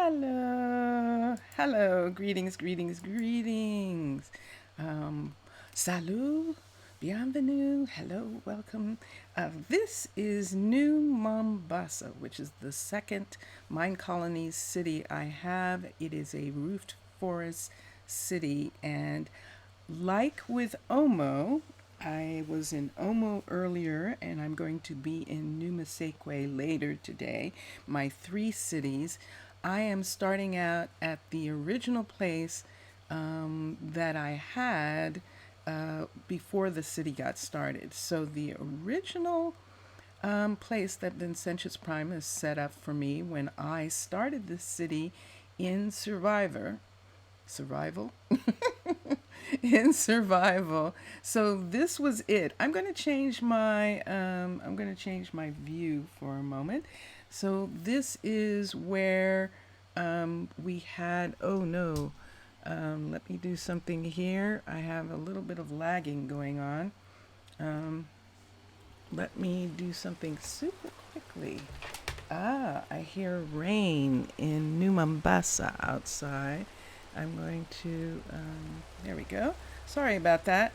Hello, greetings. Salut, bienvenue, hello, welcome. This is New Mombasa, which is the second Minecolonies city I have. It is a roofed forest city, and like with Omo, I was in Omo earlier, and I'm going to be in New Masekwe later today. My three cities. I am starting out at the original place that I had before the city got started. So the original place that Vincentius Primus set up for me when I started this city in survival in survival. So this was it. I'm going to change my view for a moment. So this is where we had, oh no, let me do something here. I have a little bit of lagging going on. Um, Let me do something super quickly. I hear rain in New Mombasa outside. I'm going to, there we go. Sorry about that.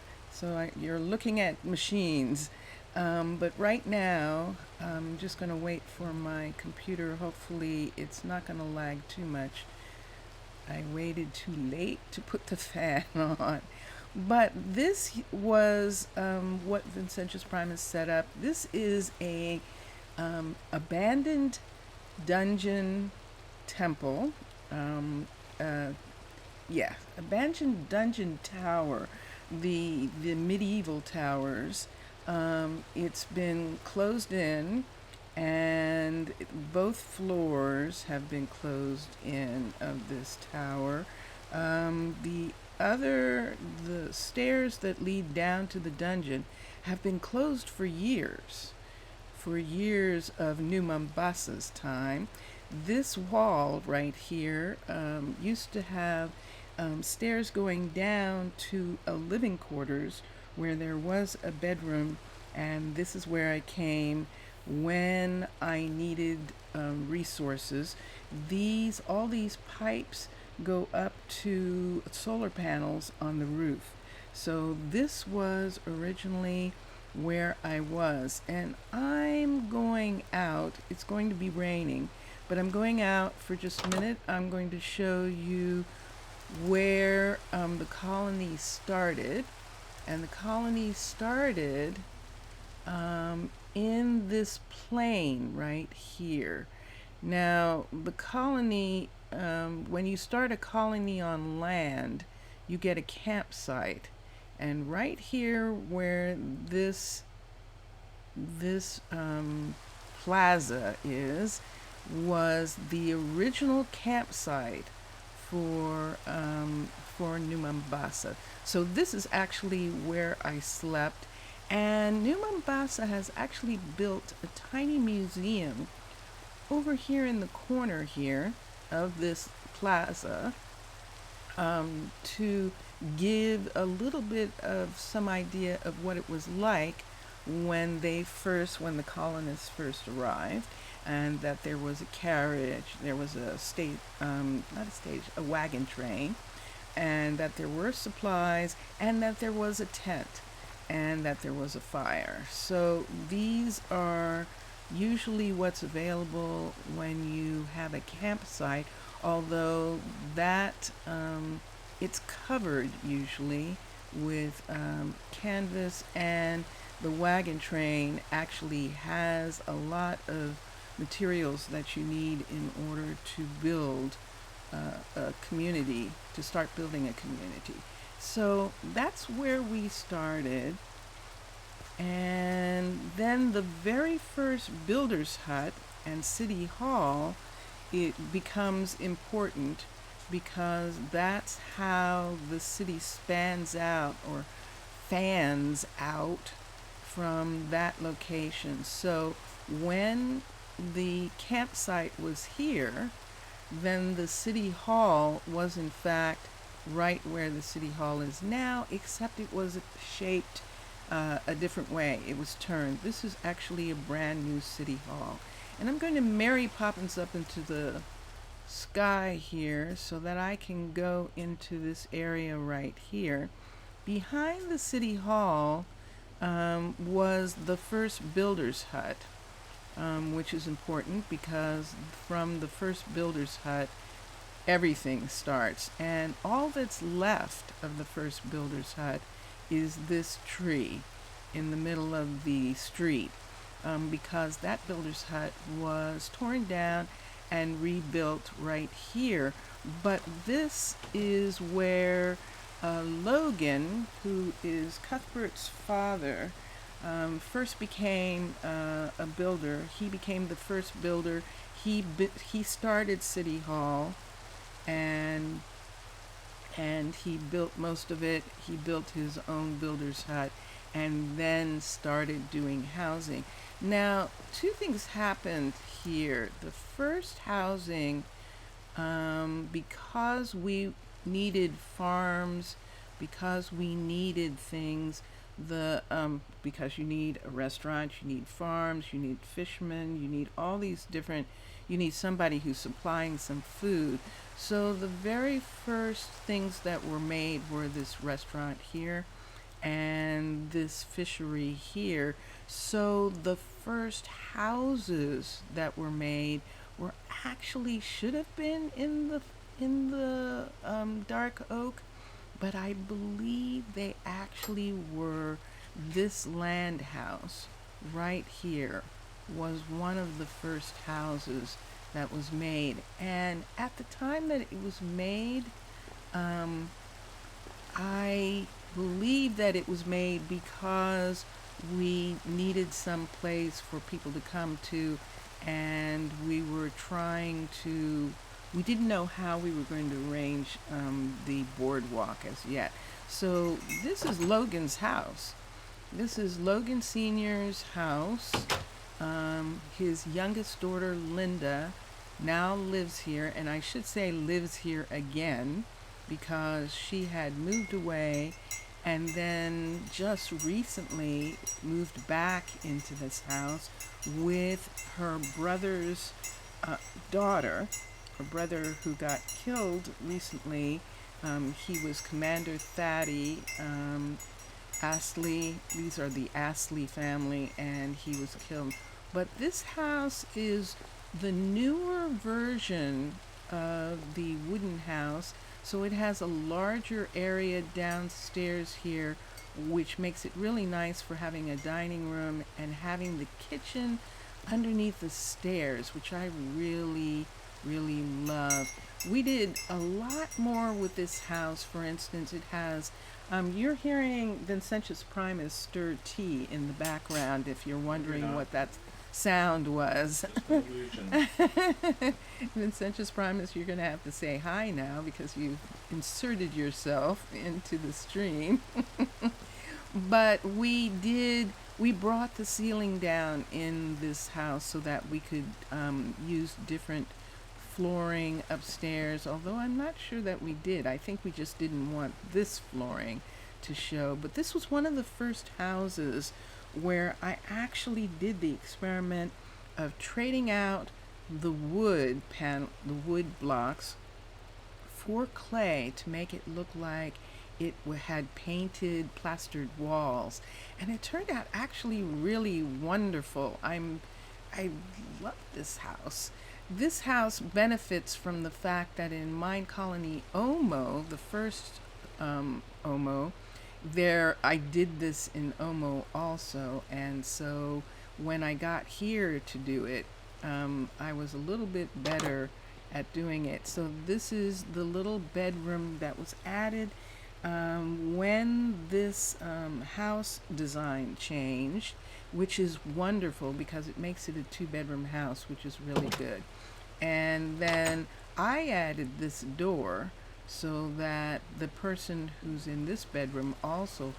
You're looking at machines. But right now, I'm just going to wait for my computer. Hopefully, it's not going to lag too much. I waited too late to put the fan on. But this was what Vincentius Primus set up. This is a abandoned dungeon temple. Um, uh, yeah, abandoned dungeon tower. The medieval towers. It's been closed in, and both floors have been closed in of this tower. The stairs that lead down to the dungeon have been closed for years of New Mombasa's time. This wall right here used to have stairs going down to a living quarters where there was a bedroom, and this is where I came when I needed resources. All these pipes go up to solar panels on the roof. So this was originally where I was, and I'm going out. It's going to be raining, but I'm going out for just a minute. I'm going to show you where the colony started, and the colony started in this plain right here. Now, the colony, when you start a colony on land, you get a campsite. And right here where this plaza was the original campsite for New Mombasa. So this is actually where I slept. And New Mombasa has actually built a tiny museum over here in the corner here of this plaza, to give a little bit of some idea of what it was like when the colonists first arrived, and that there was a carriage, there was a wagon train, and that there were supplies, and that there was a tent, and that there was a fire. So these are usually what's available when you have a campsite, although that it's covered usually with canvas, and the wagon train actually has a lot of materials that you need in order to build a community, to start building a community. So that's where we started. And then the very first builder's hut and city hall, it becomes important because that's how the city spans out or fans out from that location. So when the campsite was here, then the city hall was in fact right where the city hall is now, except it was shaped a different way. It was turned. This is actually a brand new city hall. And I'm going to Mary Poppins up into the sky here so that I can go into this area right here. Behind the city hall was the first builder's hut, which is important because from the first builder's hut, everything starts. And all that's left of the first builder's hut is this tree in the middle of the street, because that builder's hut was torn down and rebuilt right here. But this is where Logan, who is Cuthbert's father, first became a builder. He became the first builder. He started City Hall, and he built most of it. He built his own builder's hut and then started doing housing. Now, two things happened here. The first housing, because we needed farms, because we needed things, because you need a restaurant, you need farms, you need fishermen, you need all these different, you need somebody who's supplying some food. So the very first things that were made were this restaurant here and this fishery here. So the first houses that were made were actually should have been in the dark oak, but I believe they actually were. This land house right here was one of the first houses that was made. And at the time that it was made, I believe that it was made because we needed some place for people to come to, and we didn't know how we were going to arrange the boardwalk as yet. So this is Logan's house. This is Logan Sr.'s house. His youngest daughter, Linda, now lives here, and I should say lives here again because she had moved away and then just recently moved back into this house with her brother's daughter, her brother who got killed recently. He was Commander Thaddy Astley. These are the Astley family, and he was killed. But this house is the newer version of the wooden house, so it has a larger area downstairs here, which makes it really nice for having a dining room and having the kitchen underneath the stairs, which I really, really love. We did a lot more with this house. For instance, it has, you're hearing Vincentius Primus stir tea in the background if you're wondering what that sound was. Vincentius Primus, you're going to have to say hi now because you've inserted yourself into the stream. But we brought the ceiling down in this house so that we could use different flooring upstairs, although I'm not sure that we did. I think we just didn't want this flooring to show. But this was one of the first houses where I actually did the experiment of trading out the wood blocks for clay to make it look like it had painted, plastered walls, and it turned out actually really wonderful. I love this house. This house benefits from the fact that in Minecolony Omo, the first Omo, I did this in Omo also, and so when I got here to do it, I was a little bit better at doing it. So this is the little bedroom that was added when this house design changed, which is wonderful because it makes it a 2-bedroom house, which is really good. And then I added this door so that the person who's in this bedroom also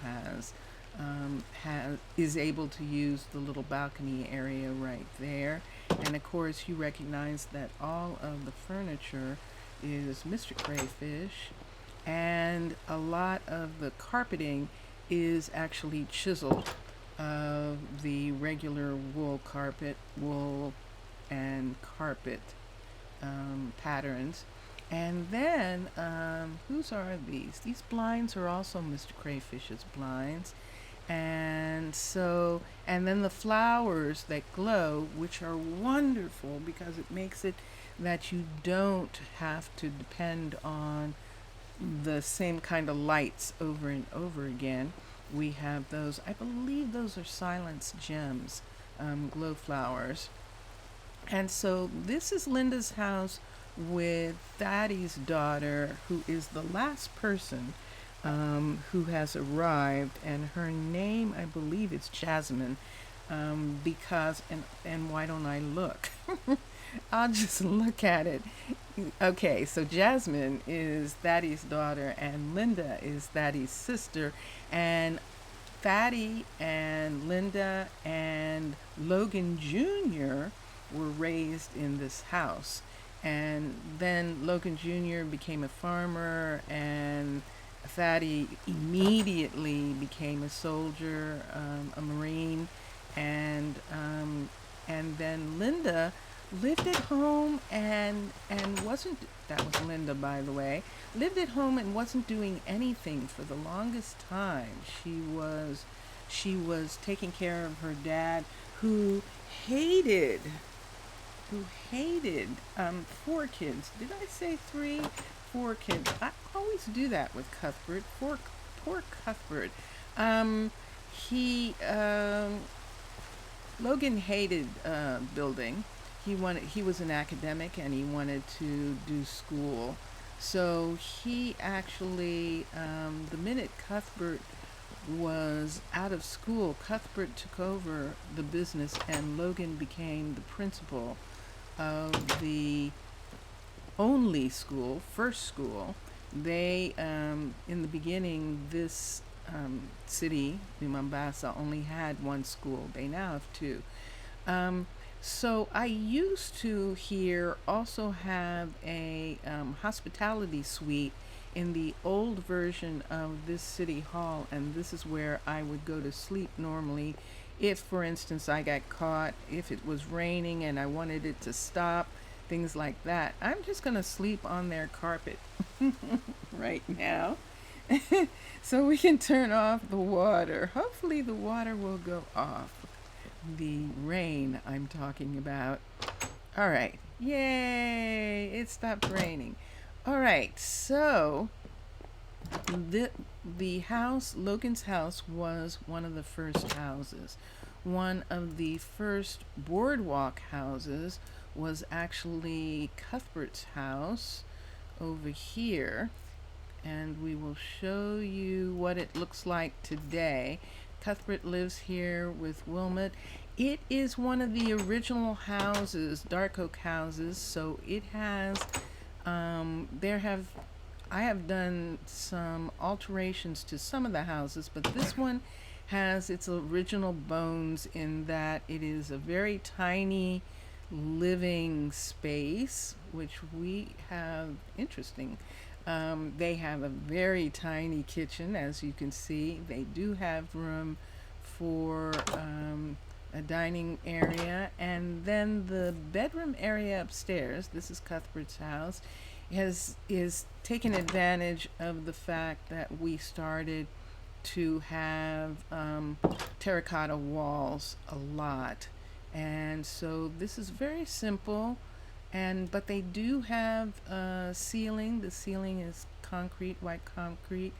is able to use the little balcony area right there. And of course you recognize that all of the furniture is Mr. Crayfish, and a lot of the carpeting is actually chiseled of the regular wool and carpet patterns. And then, whose are these? These blinds are also Mr. Crayfish's blinds. And so, and then the flowers that glow, which are wonderful because it makes it that you don't have to depend on the same kind of lights over and over again. We have those, I believe those are silence gems, glow flowers. And so this is Linda's house with Thaddeus' daughter, who is the last person who has arrived, and her name, I believe, is Jasmine. Because, and why don't I look? I'll just look at it. Okay, so Jasmine is Thaddeus' daughter, and Linda is Thaddeus' sister, and Thaddy and Linda and Logan Jr. were raised in this house. And then Logan Jr. became a farmer, and Thaddy immediately became a soldier, a Marine, and then Linda lived at home and wasn't, that was Linda, by the way, lived at home and wasn't doing anything for the longest time. She was taking care of her dad, who hated four kids. Did I say three? Four kids. I always do that with Cuthbert. Poor Cuthbert. He Logan hated building. He was an academic and he wanted to do school. So he actually, the minute Cuthbert was out of school, Cuthbert took over the business and Logan became the principal of the only school, first school. They, in the beginning, this city, New Mombasa, only had one school. They now have two. So I used to here also have a hospitality suite in the old version of this city hall, and this is where I would go to sleep normally if, for instance, I got caught, if it was raining and I wanted it to stop, things like that. I'm just going to sleep on their carpet right now. So we can turn off the water. Hopefully the water will go off. The rain I'm talking about. All right. Yay! It stopped raining. All right. So the house, Logan's house, was one of the first houses. One of the first boardwalk houses was actually Cuthbert's house over here. And we will show you what it looks like today. Cuthbert lives here with Wilmot. It is one of the original houses, dark oak houses, so it has, I have done some alterations to some of the houses, but this one has its original bones in that it is a very tiny living space, which we have interesting. They have a very tiny kitchen, as you can see. They do have room for a dining area, and then the bedroom area upstairs, this is Cuthbert's house, is taken advantage of the fact that we started to have terracotta walls a lot, and so this is very simple. But they do have a ceiling. The ceiling is concrete, white concrete.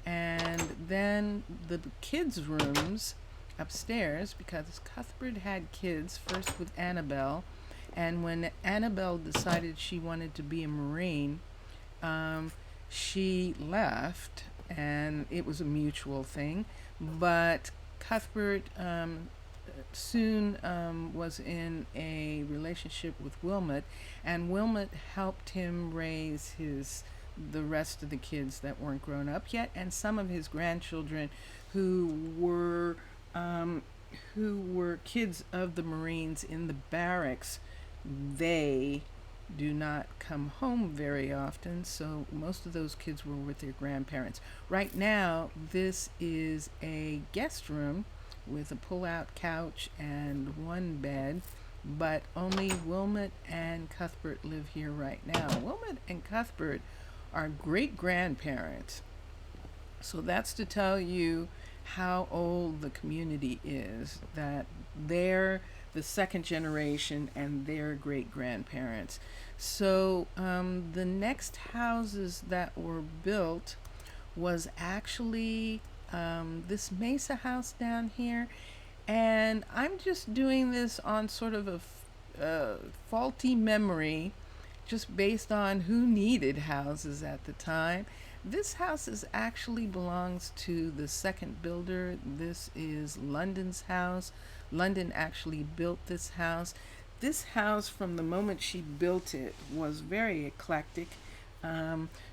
And then the kids' rooms upstairs, because Cuthbert had kids, first with Annabelle. And when Annabelle decided she wanted to be a Marine, she left, and it was a mutual thing. But Cuthbert soon was in a relationship with Wilmot, and Wilmot helped him raise the rest of the kids that weren't grown up yet, and some of his grandchildren who were kids of the Marines in the barracks. They do not come home very often, so most of those kids were with their grandparents. Right now, this is a guest room with a pull-out couch and one bed, but only Wilmot and and Cuthbert live here right now. Wilma and Cuthbert are great grandparents. So that's to tell you how old the community is, that they're the second generation and their great grandparents. So the next houses that were built was actually this Mesa house down here. And I'm just doing this on sort of a faulty memory, just based on who needed houses at the time. This house actually belongs to the second builder. This is London's house. London actually built this house. This house, from the moment she built it, was very eclectic.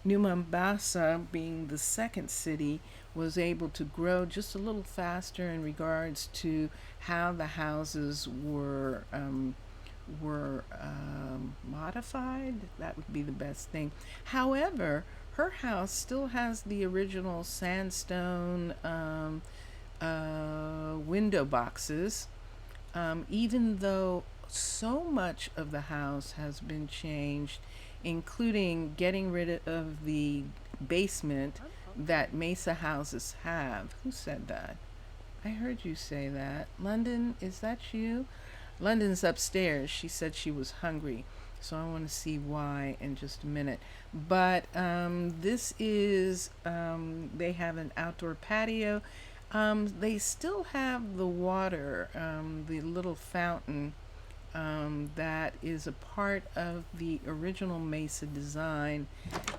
New Mombasa, being the second city, was able to grow just a little faster in regards to how the houses were modified. That would be the best thing. However, her house still has the original sandstone window boxes, even though so much of the house has been changed, including getting rid of the basement that Mesa houses have. Who said that? I heard you say that. London, is that you? London's upstairs. She said she was hungry. So I want to see why in just a minute. But this is, they have an outdoor patio. They still have the water, the little fountain that is a part of the original Mesa design.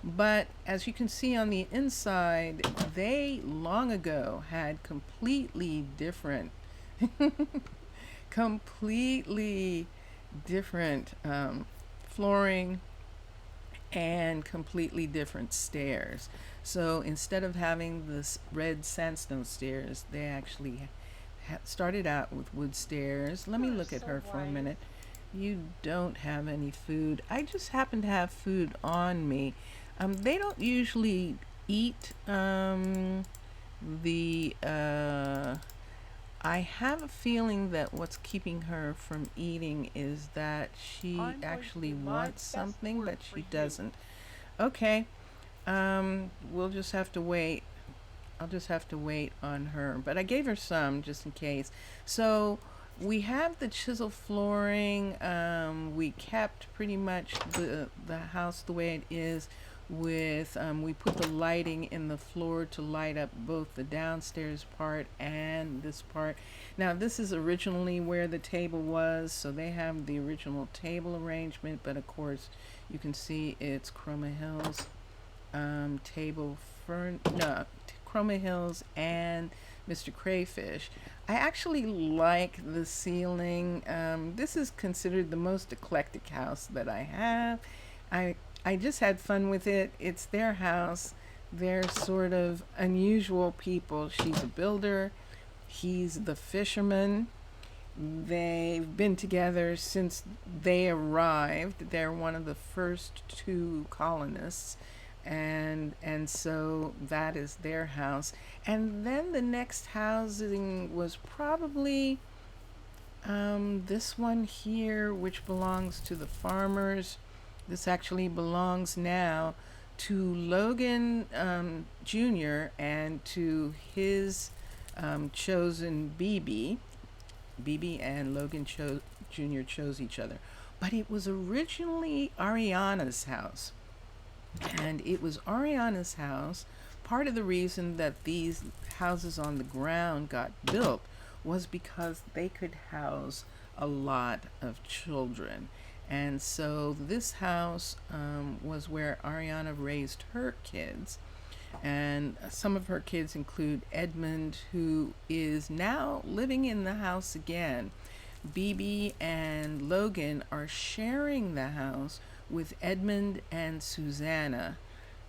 But as you can see on the inside, they long ago had completely different, completely different flooring and completely different stairs. So instead of having this red sandstone stairs, they actually started out with wood stairs. Let me look at her for a minute. You don't have any food. I just happen to have food on me. They don't usually eat I have a feeling that what's keeping her from eating is that she actually wants something, but she doesn't. Okay. We'll just have to wait. I'll just have to wait on her. But I gave her some just in case. So we have the chisel flooring. We kept pretty much the house the way it is, with we put the lighting in the floor to light up both the downstairs part and this part. Now this is originally where the table was, so they have the original table arrangement, but of course you can see it's Chroma Hills Chroma Hills and Mr. Crayfish. I actually like the ceiling. This is considered the most eclectic house that I have. I just had fun with it. It's their house. They're sort of unusual people. She's a builder. He's the fisherman. They've been together since they arrived. They're one of the first two colonists. And so that is their house. And then the next housing was probably this one here, which belongs to the farmers. This actually belongs now to Logan Jr. and to his chosen BB. BB and Logan Jr. chose each other. But it was originally Ariana's house. And it was Ariana's house. Part of the reason that these houses on the ground got built was because they could house a lot of children. And so this house was where Ariana raised her kids. And some of her kids include Edmund, who is now living in the house again. BB and Logan are sharing the house with Edmund and Susanna.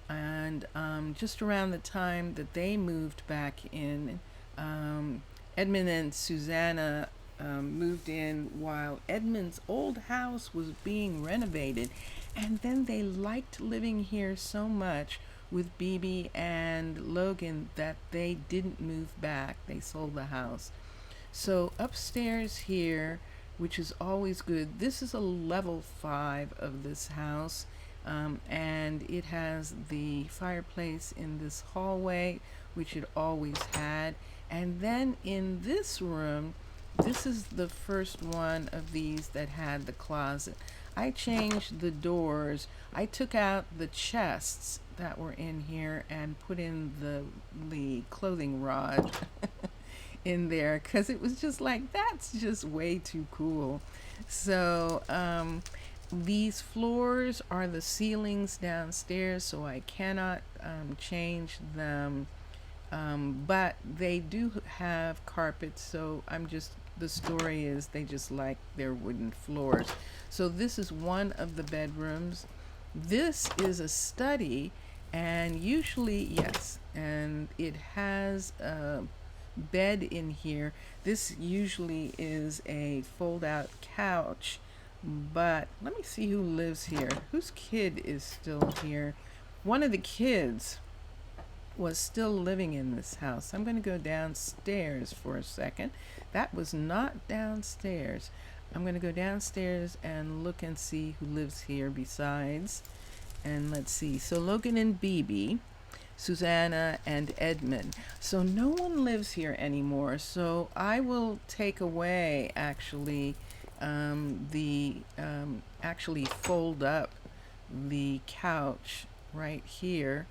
And just around the time that they moved back in, Edmund and Susanna moved in while Edmund's old house was being renovated. And then they liked living here so much with BB and Logan that they didn't move back. They sold the house. So upstairs here, which is always good. This is a level 5 of this house, and it has the fireplace in this hallway, which it always had. And then in this room, this is the first one of these that had the closet. I changed the doors. I took out the chests that were in here and put in the clothing rod in there because it was just like, that's just way too cool. So these floors are the ceilings downstairs, so I cannot change them, but they do have carpets, so the story is they just like their wooden floors. So this is one of the bedrooms. This is a study, and usually, yes, and it has a bed in here. This usually is a fold-out couch, but let me see who lives here. Whose kid is still here? One of the kids was still living in this house. I'm going to go downstairs for a second. That was not downstairs. I'm going to go downstairs and look and see who lives here besides. And let's see. So Logan and BB, Susanna and Edmund. So no one lives here anymore. So I will take away actually actually fold up the couch right here.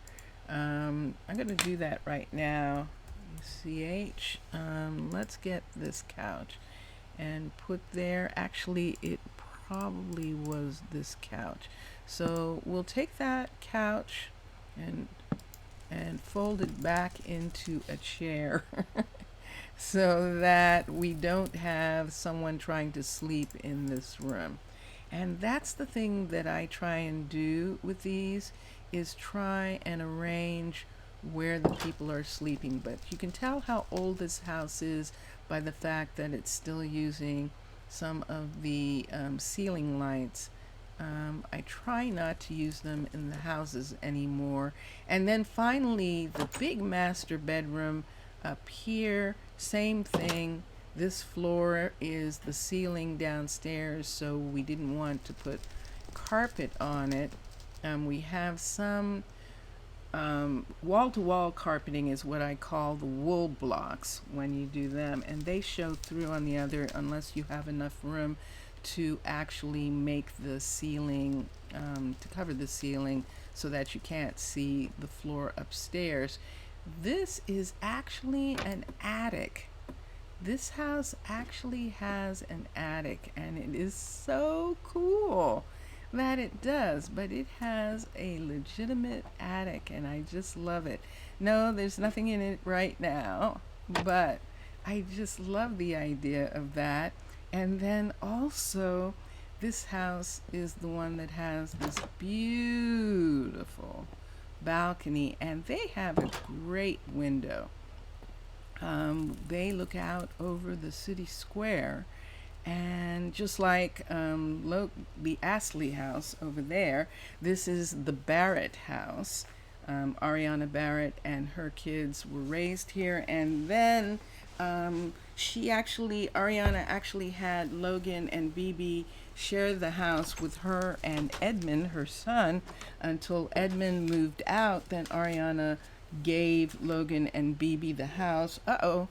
I'm going to do that right now. Let's get this couch and put there. Actually, it probably was this couch. So we'll take that couch and fold it back into a chair so that we don't have someone trying to sleep in this room. And that's the thing that I try and do with these, is try and arrange where the people are sleeping. But you can tell how old this house is by the fact that it's still using some of the ceiling lights. I try not to use them in the houses anymore. And then finally, the big master bedroom up here, same thing. This floor is the ceiling downstairs, so we didn't want to put carpet on it. We have some wall-to-wall carpeting is what I call the wool blocks when you do them, and they show through on the other unless you have enough room to actually make the ceiling, to cover the ceiling so that you can't see the floor upstairs. This is actually an attic. This house actually has an attic, and it is so cool that it does, but it has a legitimate attic, and I just love it. No, there's nothing in it right now, but I just love the idea of that. And then also, this house is the one that has this beautiful balcony, and they have a great window. They look out over the city square, and just like the Astley house over there, this is the Barrett house. Ariana Barrett and her kids were raised here, and then Ariana actually had Logan and BB share the house with her and Edmund, her son, until Edmund moved out. Then Ariana gave Logan and BB the house. Uh-oh.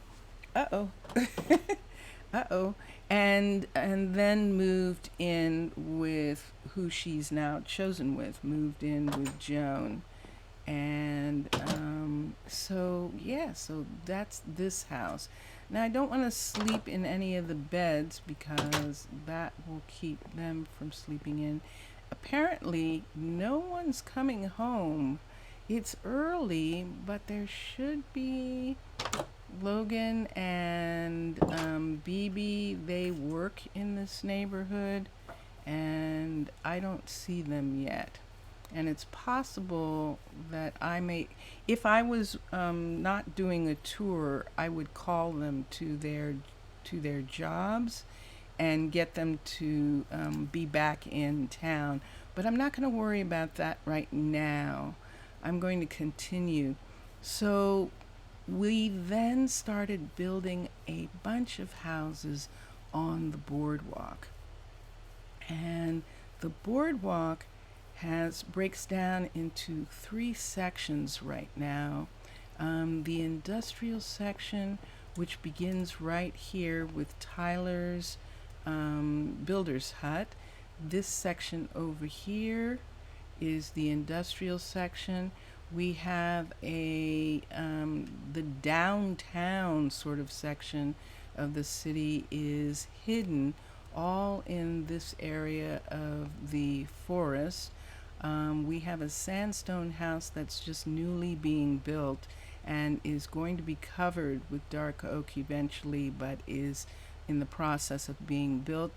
And then moved in with who she's now chosen with, moved in with Joan. And so that's this house. Now I don't want to sleep in any of the beds because that will keep them from sleeping in. Apparently no one's coming home. It's early, but there should be. Logan and BB, they work in this neighborhood, and I don't see them yet. And it's possible that if I was not doing a tour, I would call them to their jobs and get them to be back in town. But I'm not going to worry about that right now. I'm going to continue. So we then started building a bunch of houses on the boardwalk. And the boardwalk breaks down into three sections right now. The industrial section, which begins right here with Tyler's builder's hut. This section over here is the industrial section. We have the downtown sort of section of the city is hidden all in this area of the forest. We have a sandstone house that's just newly being built and is going to be covered with dark oak eventually, but is in the process of being built.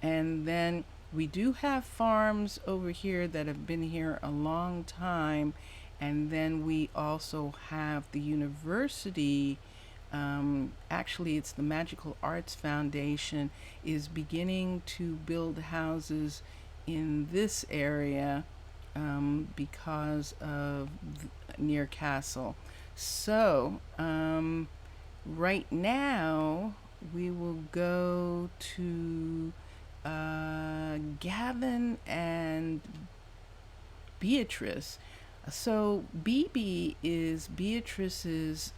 And then we do have farms over here that have been here a long time. And then we also have the university. Actually, it's the Magical Arts Foundation is beginning to build houses in this area because of near Castle. So right now we will go to Gavin and Beatrice. So BB is Beatrice's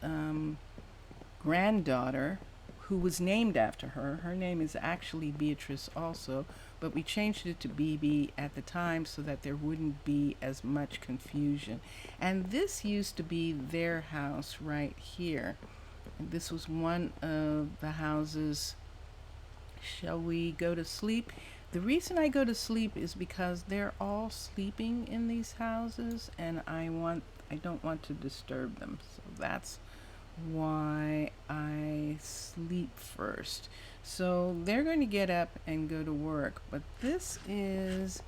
granddaughter, who was named after her. Her name is actually Beatrice also, but we changed it to BB at the time so that there wouldn't be as much confusion. And this used to be their house right here. And this was one of the houses. Shall we go to sleep? The reason I go to sleep is because they're all sleeping in these houses, and I don't want to disturb them. So that's why I sleep first. So they're going to get up and go to work. But this is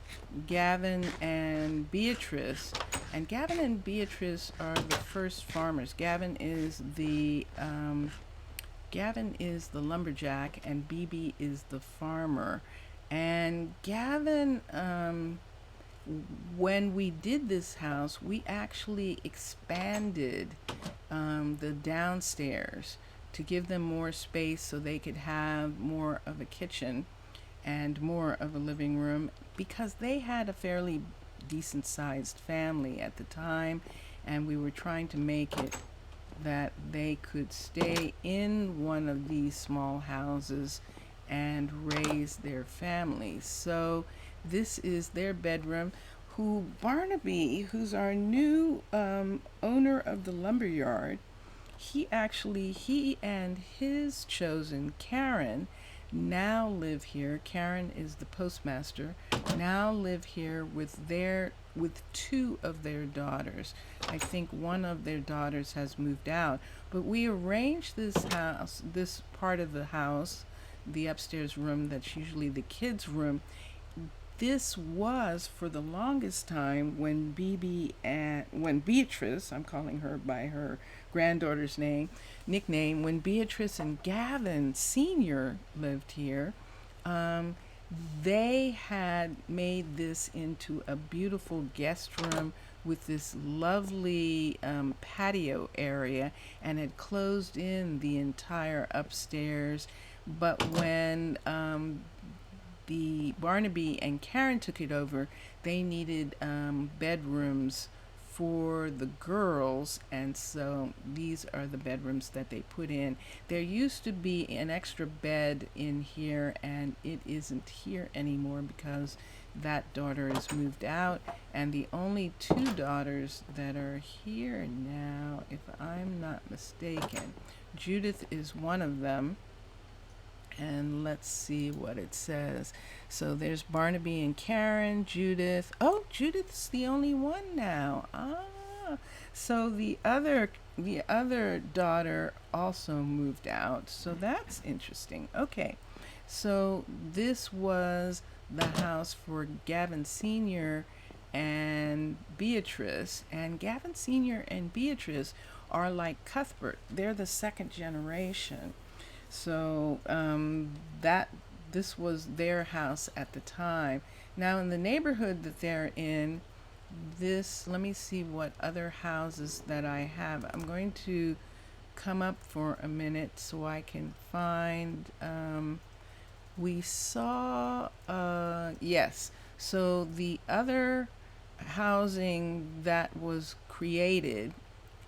Gavin and Beatrice. And Gavin and Beatrice are the first farmers. Gavin is the lumberjack and BB is the farmer. And Gavin, when we did this house, we actually expanded the downstairs to give them more space so they could have more of a kitchen and more of a living room, because they had a fairly decent sized family at the time, and we were trying to make it that they could stay in one of these small houses and raise their families. So this is their bedroom. Who Barnaby, who's our new owner of the lumberyard, he and his chosen Karen now live here. Karen is the postmaster. Now live here with two of their daughters. I think one of their daughters has moved out, but we arranged this part of the house, the upstairs room that's usually the kids' room. This was for the longest time when Beatrice, I'm calling her by her granddaughter's nickname, when Beatrice and Gavin Sr. lived here, they had made this into a beautiful guest room with this lovely patio area, and had closed in the entire upstairs. But when the Barnaby and Karen took it over, they needed bedrooms for the girls, and so these are the bedrooms that they put in. There used to be an extra bed in here, and it isn't here anymore because that daughter has moved out, and the only two daughters that are here now, if I'm not mistaken, Judith is one of them. And let's see what it says. So there's Barnaby and Karen, Judith. Oh, Judith's the only one now. So the other daughter also moved out. So that's interesting. Okay. So this was the house for Gavin Sr. and Beatrice. And Gavin Sr. and Beatrice are like Cuthbert. They're the second generation. So this was their house at the time. Now in the neighborhood that they're in, let me see what other houses that I have. I'm going to come up for a minute so I can find We saw, yes. So the other housing that was created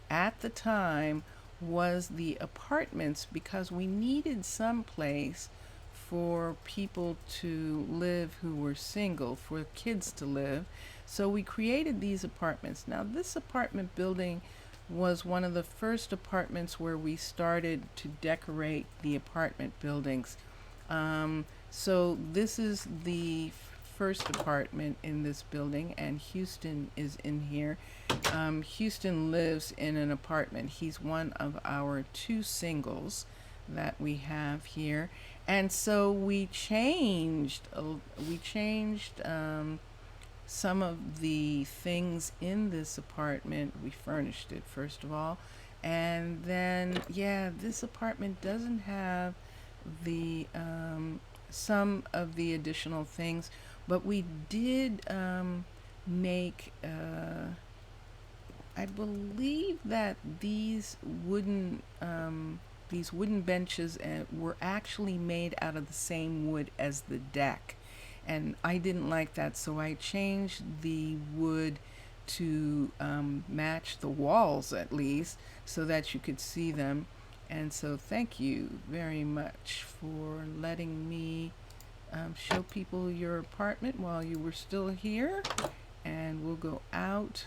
at the time was the apartments because we needed some place for people to live who were single, for kids to live. So we created these apartments. Now, this apartment building was one of the first apartments where we started to decorate the apartment buildings. So this is the first apartment in this building, and Houston is in here. Houston lives in an apartment. He's one of our two singles that we have here, and so we changed some of the things in this apartment. We furnished it first of all, and then yeah, this apartment doesn't have the some of the additional things, but we did make I believe that these wooden benches were actually made out of the same wood as the deck, and I didn't like that, so I changed the wood to match the walls at least, so that you could see them. And so, thank you very much for letting me show people your apartment while you were still here. And we'll go out,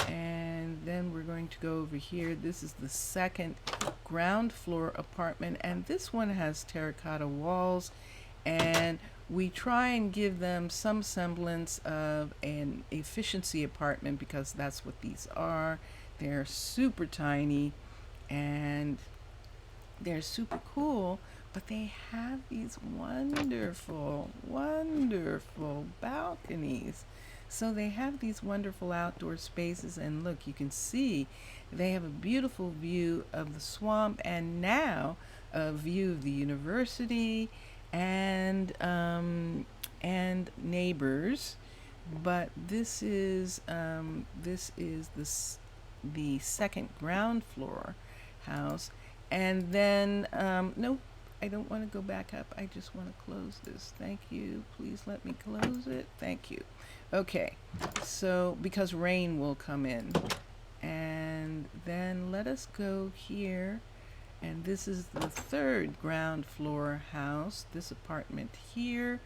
and then we're going to go over here. This is the second ground floor apartment, and this one has terracotta walls, and we try and give them some semblance of an efficiency apartment because that's what these are. They're super tiny and they're super cool, but they have these wonderful, wonderful balconies. So they have these wonderful outdoor spaces, and look, you can see they have a beautiful view of the swamp, and now a view of the university and neighbors. But the second ground floor house, and then nope, I don't want to go back up. I just want to close this. Thank you. Please let me close it. Thank you. Okay, so because rain will come in, and then let us go here. And this is the third ground floor house, this apartment here.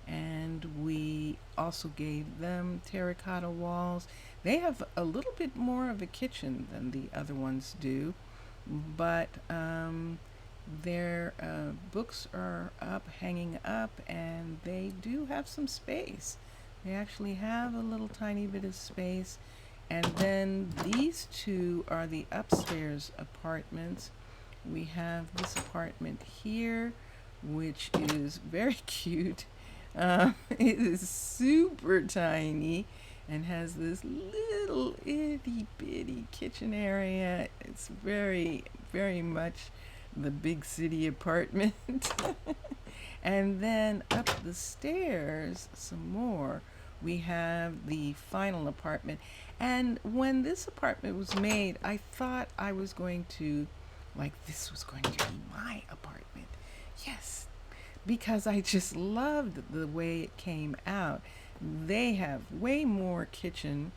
And we also gave them terracotta walls. They have a little bit more of a kitchen than the other ones do, but their books are up, hanging up, and they do have some space. They actually have a little tiny bit of space. And then these two are the upstairs apartments. We have this apartment here, which is very cute. It is super tiny and has this little itty bitty kitchen area. It's very, very much the big city apartment. And then up the stairs, some more, we have the final apartment. And when this apartment was made, I thought I was going to, like, this was going to be my apartment. Yes, because I just loved the way it came out. They have way more kitchen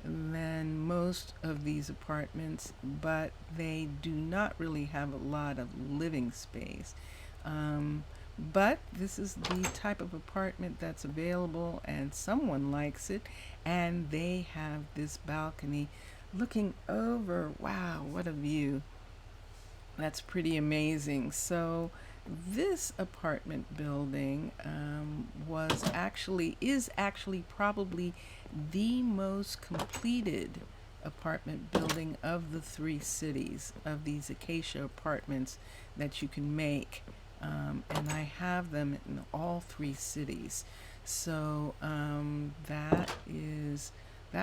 than most of these apartments, but they do not really have a lot of living space. But this is the type of apartment that's available, and someone likes it, and they have this balcony looking over. Wow, what a view! That's pretty amazing. So this apartment building is actually probably the most completed apartment building of the three cities, of these acacia apartments that you can make. And I have them in all three cities. So that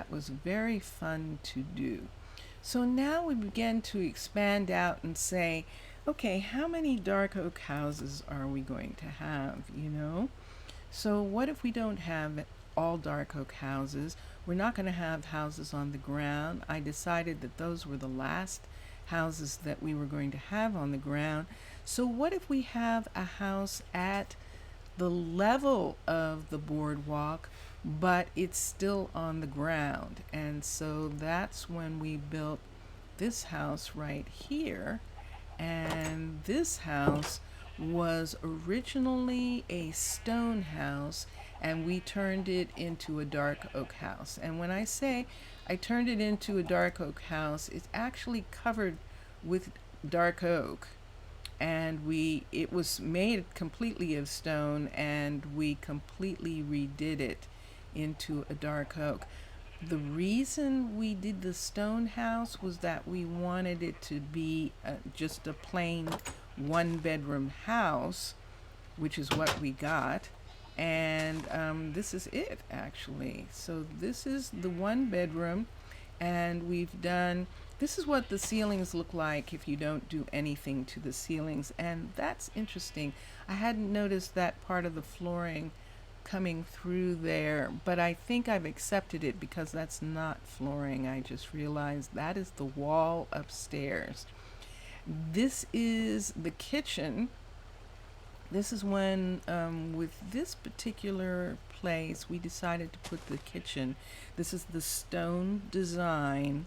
was very fun to do. So now we begin to expand out and say, okay, how many dark oak houses are we going to have, you know? So what if we don't have all dark oak houses? We're not going to have houses on the ground. I decided that those were the last houses that we were going to have on the ground. So what if we have a house at the level of the boardwalk, but it's still on the ground. And so that's when we built this house right here. And this house was originally a stone house, and we turned it into a dark oak house. And when I say I turned it into a dark oak house, it's actually covered with dark oak, and it was made completely of stone, and we completely redid it into a dark oak. The reason we did the stone house was that we wanted it to be just a plain one bedroom house, which is what we got. And this is it, actually. So this is the one bedroom, and we've done, this is what the ceilings look like if you don't do anything to the ceilings. And that's interesting. I hadn't noticed that part of the flooring coming through there, but I think I've accepted it because that's not flooring. I just realized that is the wall upstairs. This is the kitchen. This is when, with this particular place, we decided to put the kitchen. This is the stone design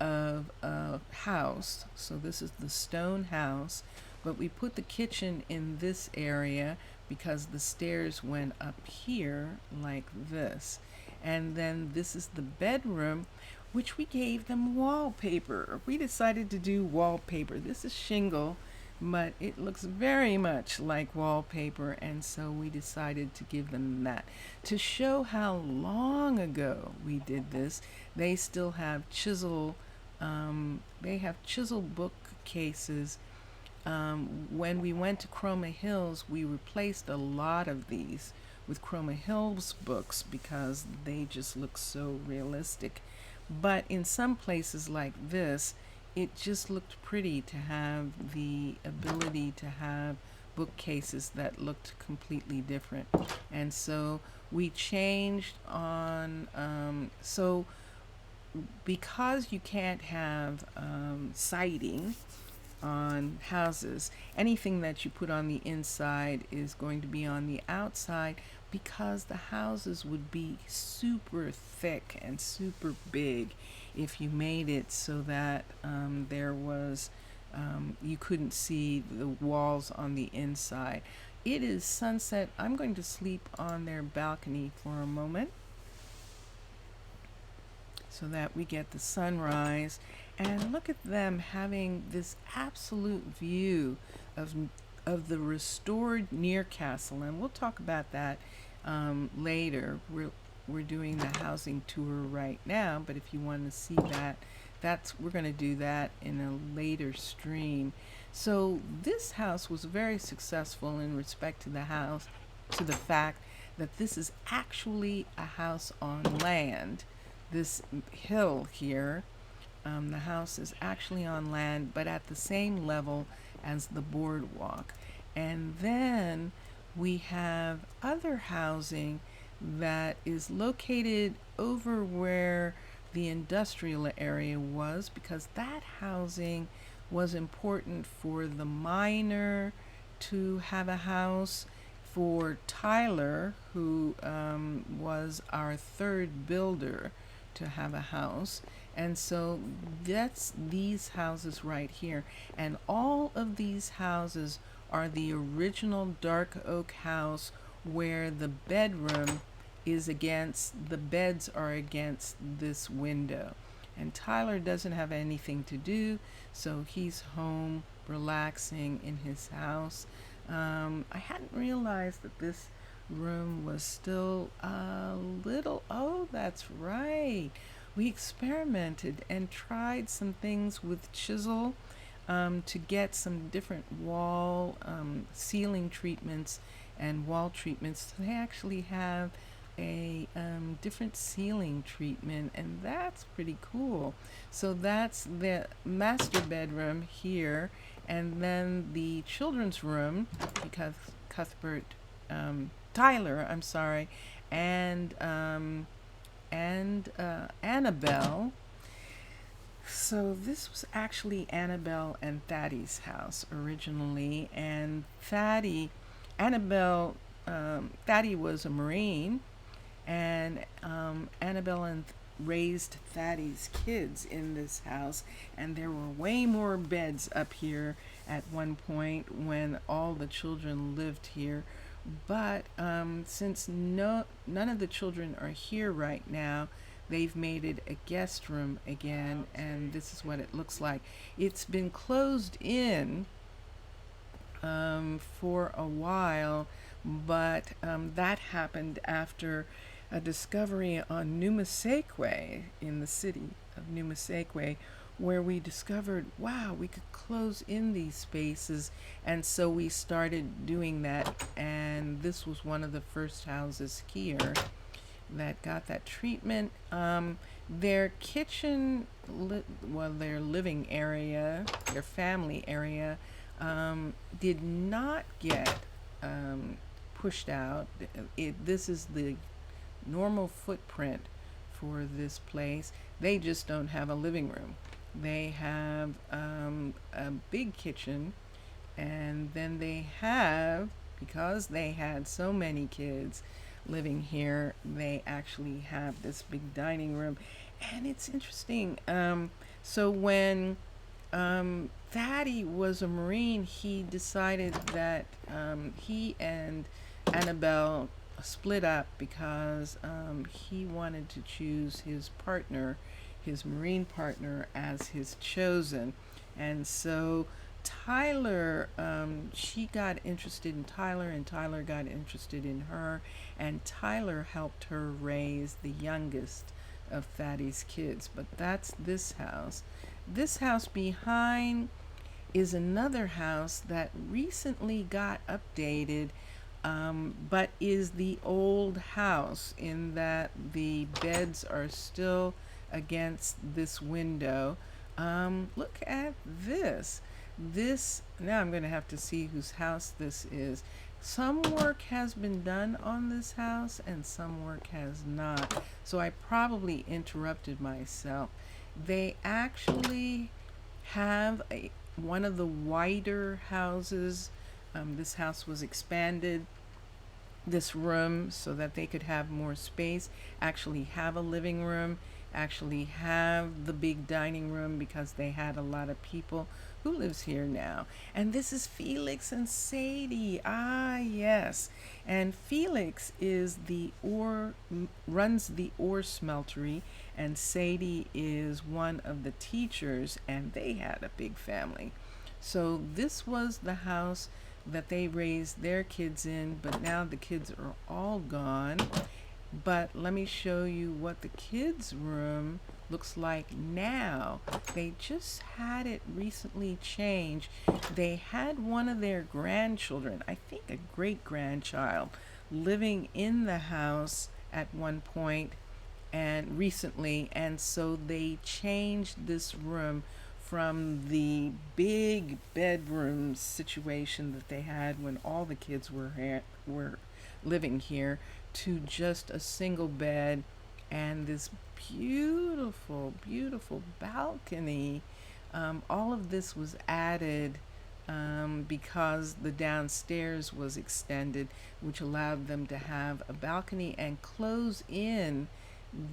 of a house. So this is the stone house, but we put the kitchen in this area because the stairs went up here like this. And then this is the bedroom, which we gave them wallpaper. We decided to do wallpaper. This is shingle, but it looks very much like wallpaper, and so we decided to give them that. To show how long ago we did this, they still have chisel, bookcases. When we went to Chroma Hills, we replaced a lot of these with Chroma Hills books because they just look so realistic. But in some places like this, it just looked pretty to have the ability to have bookcases that looked completely different. And so we changed on, so because you can't have siding on houses, anything that you put on the inside is going to be on the outside, because the houses would be super thick and super big if you made it so that there was, you couldn't see the walls on the inside. It is sunset. I'm going to sleep on their balcony for a moment so that we get the sunrise. And look at them having this absolute view of the restored Near Castle, and we'll talk about that later. We're doing the housing tour right now, but if you want to see that, we're going to do that in a later stream. So this house was very successful in respect to the house, to the fact that this is actually a house on land. This hill here, the house is actually on land, but at the same level as the boardwalk. And then we have other housing that is located over where the industrial area was, because that housing was important for the miner to have a house, for Tyler, who was our third builder, to have a house. And so that's these houses right here. And all of these houses are the original dark oak house, where the bedroom is against, the beds are against this window. And Tyler doesn't have anything to do, so he's home relaxing in his house. I hadn't realized that this room was still a little, oh, that's right. We experimented and tried some things with chisel to get some different wall, ceiling treatments and wall treatments. So they actually have a different ceiling treatment, and that's pretty cool. So that's the master bedroom here, and then the children's room, because Tyler, I'm sorry, and Annabelle. So this was actually Annabelle and Thadde's house originally, and Annabelle Thaddy was a Marine, and Annabelle and raised Thaddy's kids in this house, and there were way more beds up here at one point when all the children lived here. But since none of the children are here right now, they've made it a guest room again, and this is what it looks like. It's been closed in for a while, but that happened after a discovery on Numaseque, in the city of Numaseque, where we discovered, wow, we could close in these spaces, and so we started doing that, and this was one of the first houses here that got that treatment. Their kitchen, their living area, their family area, did not get pushed out. This is the normal footprint for this place. They just don't have a living room. They have a big kitchen, and then they have, because they had so many kids living here, they actually have this big dining room. And it's interesting. So when Thaddy was a Marine, he decided that he and Annabelle split up because he wanted to choose his partner, his Marine partner, as his chosen. And so Tyler, she got interested in Tyler, and Tyler got interested in her, and Tyler helped her raise the youngest of Thaddy's kids. But that's this house. This house behind is another house that recently got updated, but is the old house in that the beds are still against this window. Look at this. Now I'm going to have to see whose house this is. Some work has been done on this house and some work has not. So I probably interrupted myself. They actually have one of the wider houses. This house was expanded, this room, so that they could have more space, actually have a living room, actually have the big dining room, because they had a lot of people who lives here now. And this is Felix and Sadie. Ah, yes. And Felix is runs the ore smeltery, and Sadie is one of the teachers, and they had a big family. So this was the house that they raised their kids in, but now the kids are all gone. But let me show you what the kids' room looks like now. They just had it recently changed. They had one of their grandchildren, I think a great-grandchild, living in the house at one point and recently, and so they changed this room from the big bedroom situation that they had when all the kids were living here to just a single bed and this beautiful, beautiful balcony. All of this was added because the downstairs was extended, which allowed them to have a balcony and close in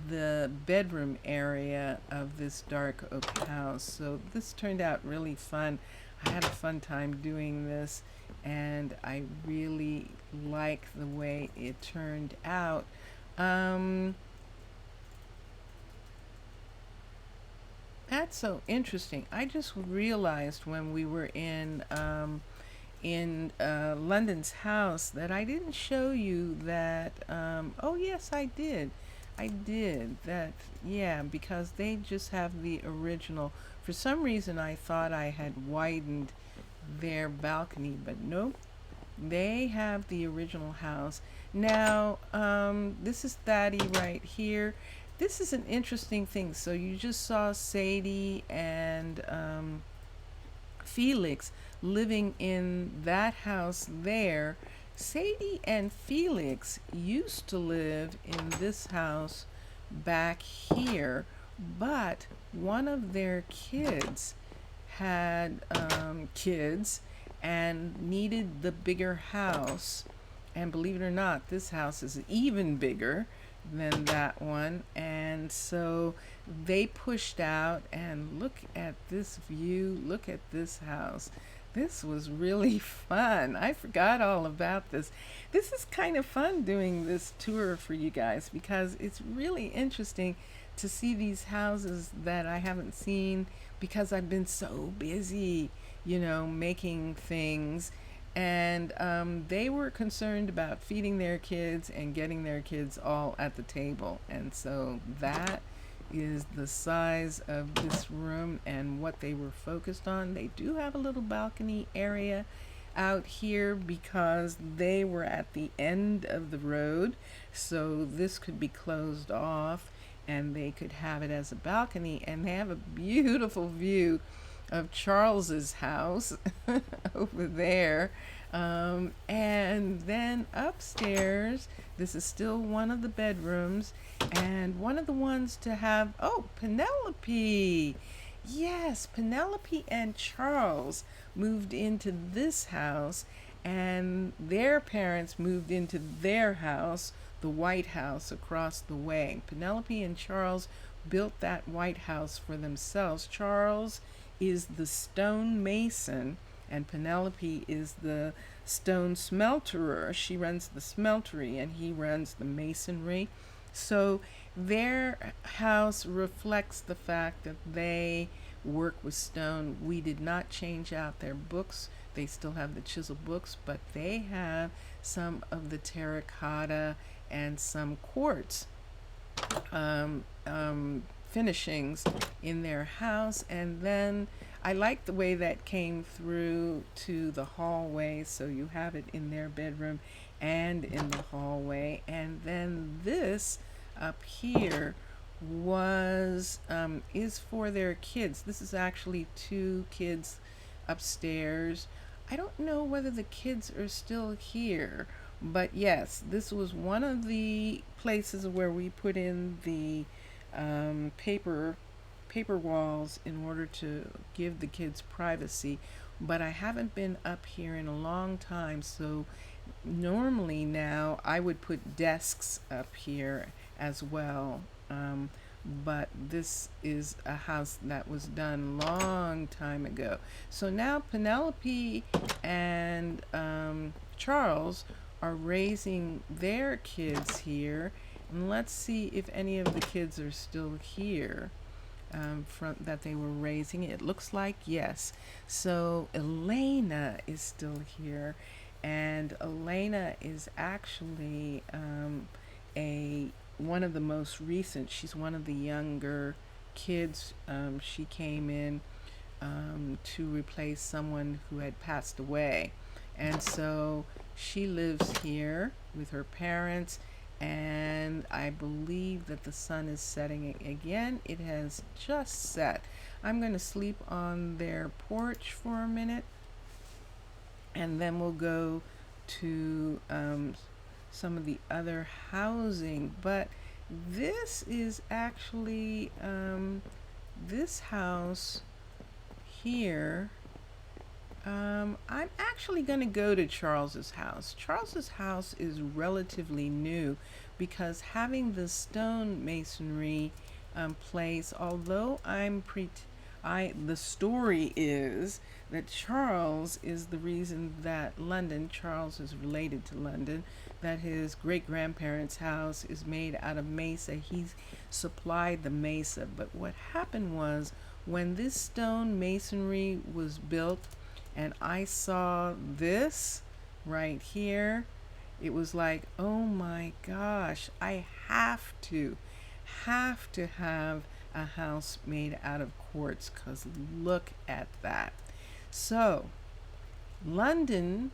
the bedroom area of this dark oak house. So this turned out really fun. I had a fun time doing this, and I really like the way it turned out. That's so interesting. I just realized when we were in London's house that I didn't show you that. Oh yes, I did. I did that. Yeah, because they just have the original. For some reason, I thought I had widened their balcony, but nope. They have the original house. Now, this is Thaddy right here. This is an interesting thing. So you just saw Sadie and Felix living in that house there. Sadie and Felix used to live in this house back here, but one of their kids had kids and needed the bigger house, And believe it or not, this house is even bigger than that one. And so they pushed out, and look at this view, look at this house. This was really fun. I forgot all about this. This is kind of fun doing this tour for you guys because it's really interesting to see these houses that I haven't seen because I've been so busy, making things. And they were concerned about feeding their kids and getting their kids all at the table. And so that is the size of this room and what they were focused on. They do have a little balcony area out here because they were at the end of the road, so this could be closed off and they could have it as a balcony. And they have a beautiful view of Charles's house over there. And then upstairs, this is still one of the bedrooms and one of the ones to have, oh, Penelope. Yes, Penelope and Charles moved into this house, and their parents moved into their house, the White House across the way. Penelope and Charles built that White House for themselves. Charles is the stone mason, and Penelope is the stone smelterer. She runs the smeltery, and he runs the masonry. So their house reflects the fact that they work with stone. We did not change out their books. They still have the chisel books, but they have some of the terracotta and some quartz finishings in their house. And then I like the way that came through to the hallway, so you have it in their bedroom and in the hallway. And then this up here was is for their kids. This is actually 2 kids upstairs. I don't know whether the kids are still here, but yes, this was one of the places where we put in the paper walls in order to give the kids privacy. But I haven't been up here in a long time, so normally now I would put desks up here as well. But this is a house that was done long time ago. So now Penelope and Charles are raising their kids here. And let's see if any of the kids are still here from that they were raising. It looks like yes. So Elena is still here, and Elena is actually one of the most recent. She's one of the younger kids. She came in to replace someone who had passed away, and so she lives here with her parents. And I believe that the sun is setting again. It has just set. I'm going to sleep on their porch for a minute, and then we'll go to some of the other housing. But this is actually this house here. I'm actually going to go to Charles's house. Charles's house is relatively new because having the stone masonry place, although the story is that Charles is the reason that Charles is related to London, that his great-grandparents' house is made out of mesa. He's supplied the mesa. But what happened was, when this stone masonry was built, and I saw this right here, it was like, oh my gosh, I have to have a house made out of quartz, because look at that. So London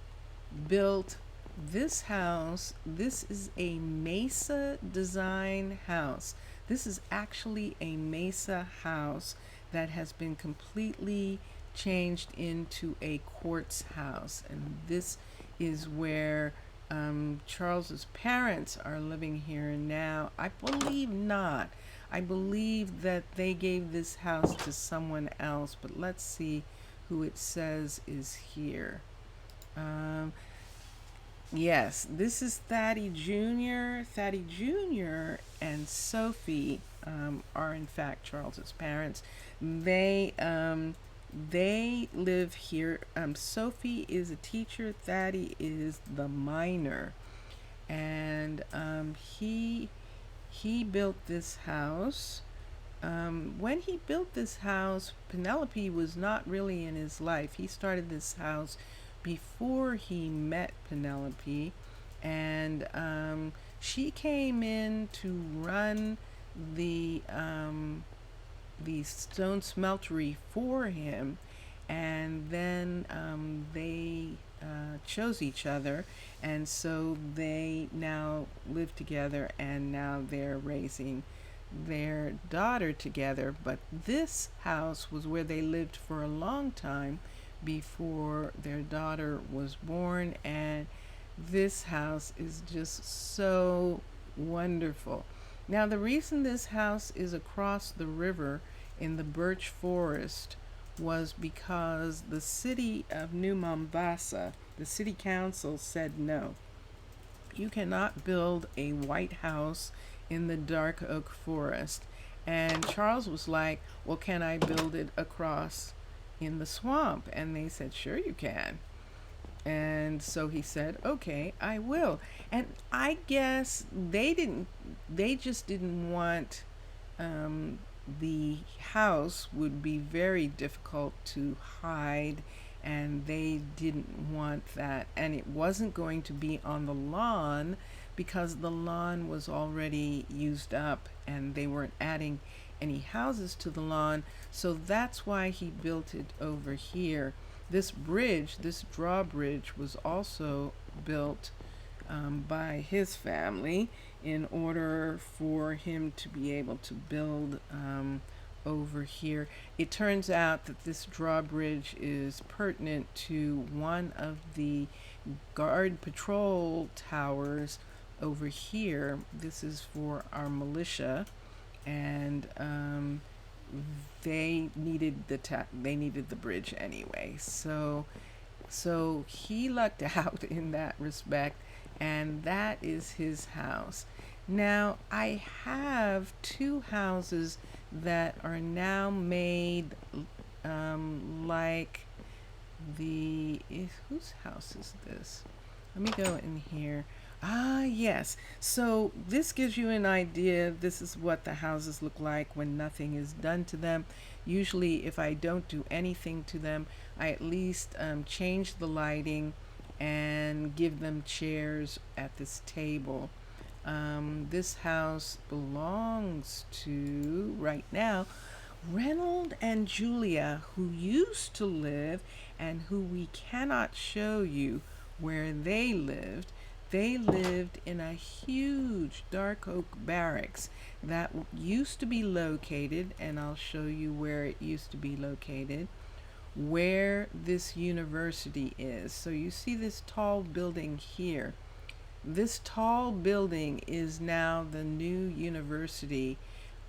built this house. This is a mesa design house. This is actually a mesa house that has been completely changed into a quartz house, and this is where Charles's parents are living here now. I believe not. I believe that they gave this house to someone else, but let's see who it says is here. Yes, this is Thaddy Jr. Thaddy Jr. and Sophie are in fact Charles's parents. They they live here. Sophie is a teacher. Thaddy is the miner, and he built this house. When he built this house, Penelope was not really in his life. He started this house before he met Penelope, and she came in to run the the stone smeltery for him, and then they chose each other, and so they now live together, and now they're raising their daughter together. But this house was where they lived for a long time before their daughter was born, and this house is just so wonderful. Now, the reason this house is across the river in the birch forest was because the city of New Mombasa, the city council said no. You cannot build a white house in the dark oak forest. And Charles was like, well, can I build it across in the swamp? And they said, sure, you can. And so he said, okay, I will. And I guess they just didn't want, the house would be very difficult to hide, and they didn't want that. And it wasn't going to be on the lawn because the lawn was already used up and they weren't adding any houses to the lawn. So that's why he built it over here. This bridge, this drawbridge, was also built by his family in order for him to be able to build over here. It turns out that this drawbridge is pertinent to one of the guard patrol towers over here. This is for our militia, and they needed they needed the bridge anyway. So he lucked out in that respect, and that is his house. Now I have two houses that are now made like whose house is this? Let me go in here. Ah, yes. So this gives you an idea. This is what the houses look like when nothing is done to them. Usually, if I don't do anything to them, I at least change the lighting and give them chairs at this table. This house belongs to, right now, Reynold and Julia, who used to live and who we cannot show you where they lived. They lived in a huge dark oak barracks that used to be located, and I'll show you where it used to be located, where this university is. So you see this tall building here. This tall building is now the new university,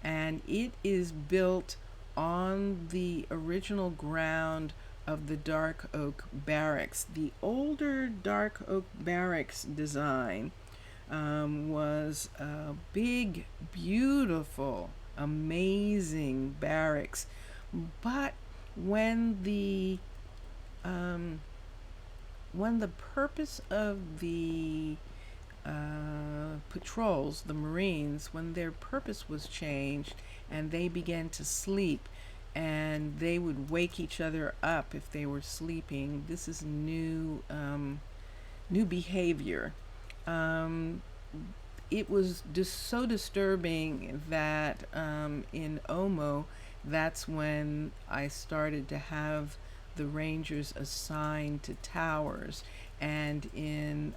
and it is built on the original ground of the dark oak barracks. The older dark oak barracks design was a big, beautiful, amazing barracks. But when the purpose of the patrols, the Marines, when their purpose was changed and they began to sleep, and they would wake each other up if they were sleeping. This is new behavior. It was just so disturbing that in Omo, that's when I started to have the Rangers assigned to towers, and in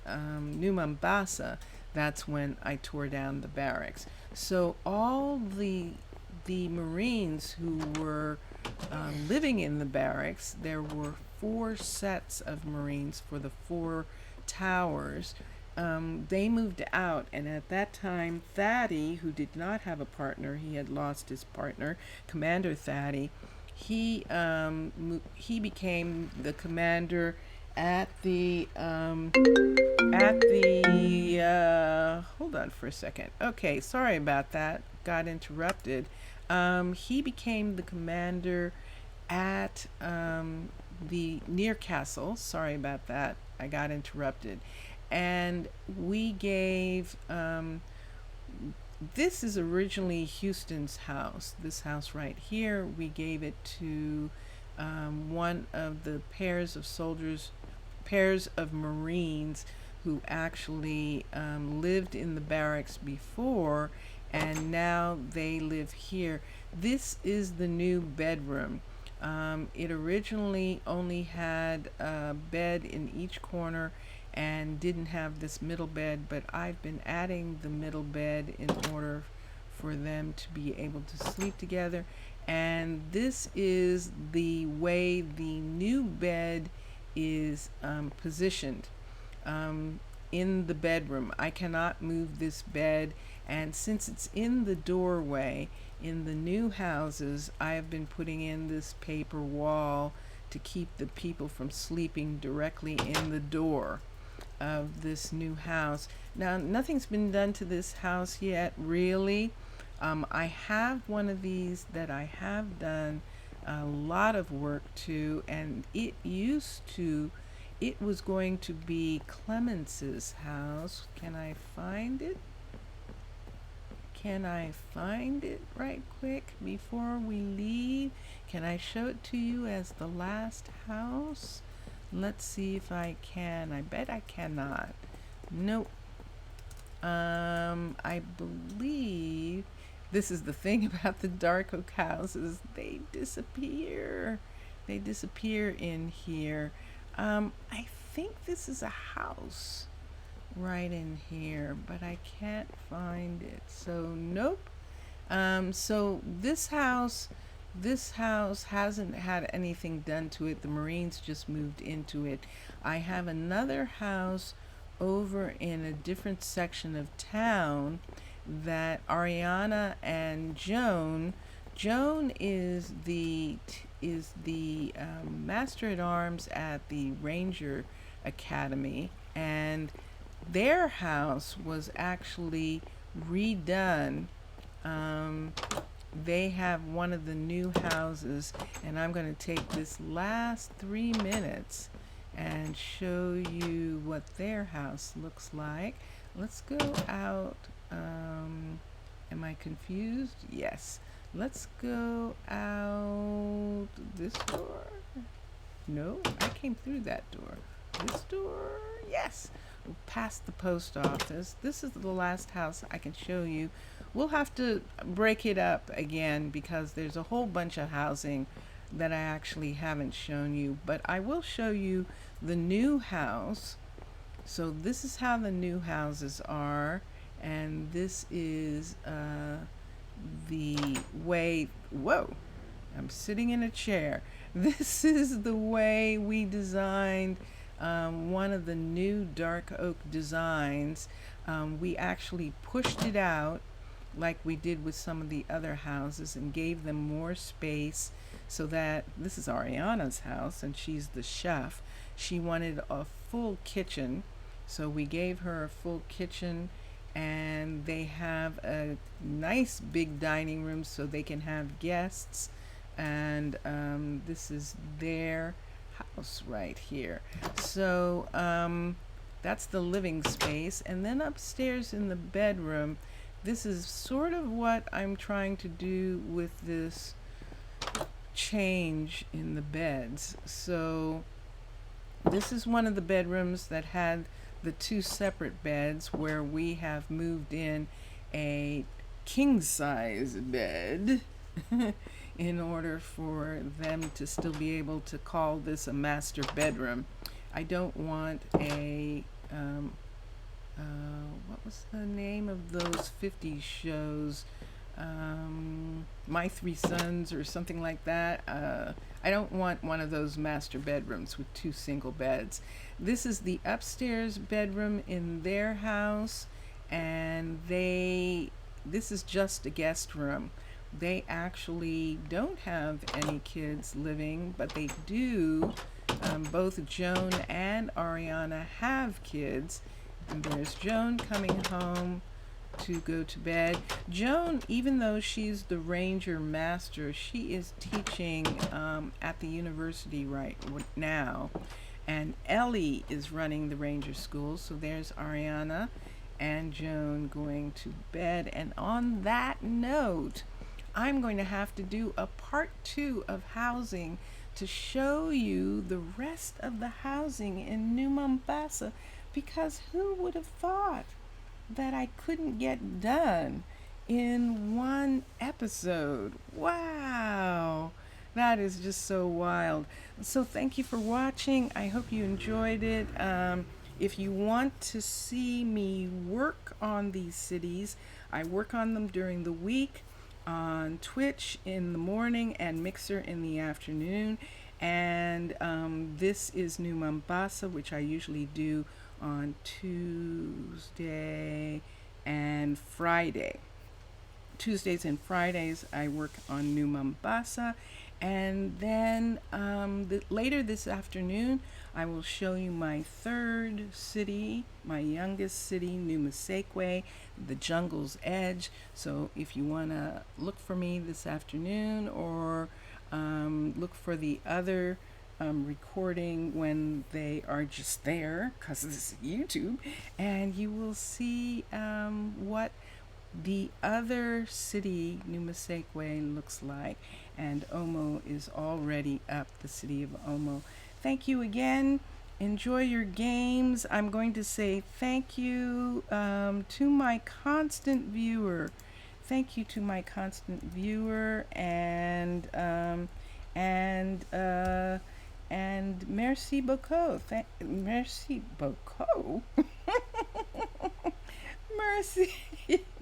New Mombasa, that's when I tore down the barracks. So all the Marines who were living in the barracks, there were 4 sets of Marines for the 4 towers. They moved out, and at that time, Thaddy, who did not have a partner, he had lost his partner, Commander Thaddy, he became the commander at the at the, hold on for a second. Okay, sorry about that. Got interrupted. He became the commander at the near castle. Sorry about that. I got interrupted. And we gave, this is originally Houston's house. This house right here, we gave it to one of the pairs of soldiers, pairs of Marines who actually lived in the barracks before, and now they live here. This is the new bedroom. It originally only had a bed in each corner and didn't have this middle bed, but I've been adding the middle bed in order for them to be able to sleep together. And this is the way the new bed is positioned in the bedroom. I cannot move this bed, and since it's in the doorway in the new houses, I have been putting in this paper wall to keep the people from sleeping directly in the door of this new house. Now, nothing's been done to this house yet, really. I have one of these that I have done a lot of work to, and it was going to be Clemence's house. Can I find it? Can I find it right quick before we leave? Can I show it to you as the last house? Let's see if I can. I bet I cannot. Nope. I believe this is the thing about the dark oak houses. They disappear. They disappear in here. I think this is a house right in here, but I can't find it. So nope. So this house hasn't had anything done to it. The Marines just moved into it. I have another house over in a different section of town that Ariana and Joan is the master at arms at the Ranger Academy, and their house was actually redone. They have one of the new houses, and I'm going to take this last 3 minutes and show you what their house looks like. Let's go out. Am I confused? Yes. Let's go out this door. No, I came through that door. This door, yes. Past the post office. This is the last house I can show you. We'll have to break it up again because there's a whole bunch of housing that I actually haven't shown you, but I will show you the new house. So this is how the new houses are, and this is the way, whoa, I'm sitting in a chair. This is the way we designed one of the new dark oak designs. We actually pushed it out like we did with some of the other houses and gave them more space so that this is Ariana's house and she's the chef. She wanted a full kitchen, so we gave her a full kitchen, and they have a nice big dining room so they can have guests, and this is their house right here. So that's the living space, and then upstairs in the bedroom, this is sort of what I'm trying to do with this change in the beds. So this is one of the bedrooms that had the two separate beds, where we have moved in a king size bed in order for them to still be able to call this a master bedroom. I don't want a what was the name of those 50s shows? My Three Sons or something like that. I don't want one of those master bedrooms with two single beds. This is the upstairs bedroom in their house, and this is just a guest room. They actually don't have any kids living, but they do. Both Joan and Ariana have kids, And there's Joan coming home to go to bed. Joan, even though she's the ranger master, she is teaching at the university right now. And Ellie is running the ranger school. So there's Ariana and Joan going to bed. And on that note, I'm going to have to do a part 2 of housing to show you the rest of the housing in New Mombasa, because who would have thought that I couldn't get done in one episode? Wow, that is just so wild. So thank you for watching. I hope you enjoyed it. If you want to see me work on these cities, I work on them during the week on Twitch in the morning and Mixer in the afternoon. And this is New Mombasa, which I usually do on Tuesday and Friday. Tuesdays and Fridays I work on New Mombasa, and then later this afternoon I will show you my third city, my youngest city, New Musekwe, the jungle's edge. So if you want to look for me this afternoon, or look for the other recording when they are just there, because this is YouTube, and you will see what the other city, New Musekwe, looks like. And Omo is already up, the city of Omo. Thank you again. Enjoy your games. I'm going to say thank you to my constant viewer. Thank you to my constant viewer, and merci beaucoup. Merci beaucoup. Mercy.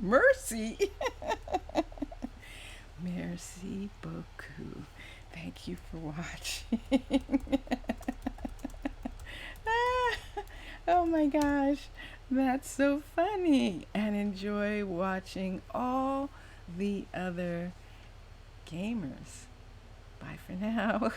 Mercy. Merci beaucoup. Thank you for watching. Oh my gosh, that's so funny. And enjoy watching all the other gamers. Bye for now.